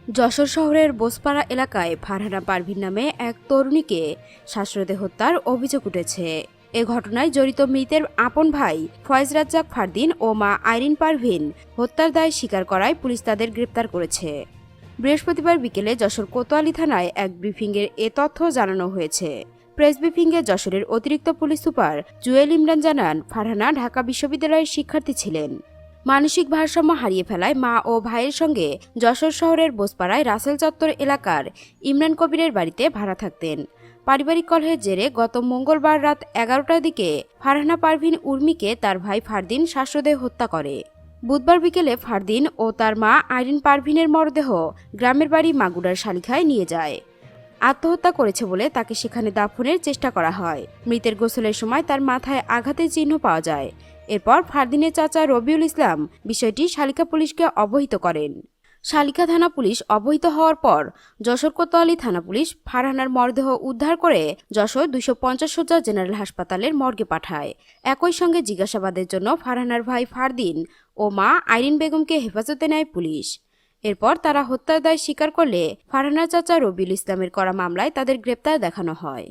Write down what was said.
যশোর শহরের বোসপাড়া এলাকায় ফারহানা পারভিন নামে এক তরুণীকে শ্বাসরোধে হত্যার অভিযোগ উঠেছে। এ ঘটনায় জড়িত মৃতের আপন ভাই ফয়েজ রাজ্জাক ফারদিন ও মা আইরিন পারভিন হত্যার দায় স্বীকার করায় পুলিশ তাদের গ্রেপ্তার করেছে। বৃহস্পতিবার বিকেলে যশোর কোতোয়ালি থানায় এক ব্রিফিংয়ে এ তথ্য জানানো হয়েছে। প্রেস ব্রিফিংয়ে যশোরের অতিরিক্ত পুলিশ সুপার জুয়েল ইমরান জানান, ফারহানা ঢাকা বিশ্ববিদ্যালয়ের শিক্ষার্থী ছিলেন। মানসিক ভারসাম্য হারিয়ে ফেলায় মা ও ভাইয়ের সঙ্গে যশোর শহরের বোসপাড়ায় রাসেল চত্বর এলাকার ইমরান কবিরের বাড়িতে ভাড়া থাকতেন। পারিবারিক কলহের জেরে গত মঙ্গলবার রাত 11টার দিকে ফারহানা পারভিন উর্মিকে তার ভাই ফারদিন শ্বাসরোধে হত্যা করে। বুধবার বিকেলে ফারদিন ও তার মা আইরিন পারভিনের মরদেহ গ্রামের বাড়ি মাগুরার শালিখায় নিয়ে যায়। আত্মহত্যা করেছে বলে তাকে সেখানে দাফনের চেষ্টা করা হয়। মৃতের গোসলের সময় তার মাথায় আঘাতের চিহ্ন পাওয়া যায়। এরপর ফারদিনের চাচা রবিউল ইসলাম বিষয়টি শালিকা পুলিশকে অবহিত করেন। শালিকা থানা পুলিশ অবহিত হওয়ার পর যশোর কোতোয়ালি থানা পুলিশ ফারহানার মরদেহ উদ্ধার করে যশোর 250 শয্যা জেনারেল হাসপাতালের মর্গে পাঠায়। একই সঙ্গে জিজ্ঞাসাবাদের জন্য ফারহানার ভাই ফারদিন ও মা আইরিন বেগমকে হেফাজতে নেয় পুলিশ। এরপর তারা হত্যার দায় স্বীকার করলে ফারহানার চাচা রবিউল ইসলামের করা মামলায় তাদের গ্রেপ্তার দেখানো হয়।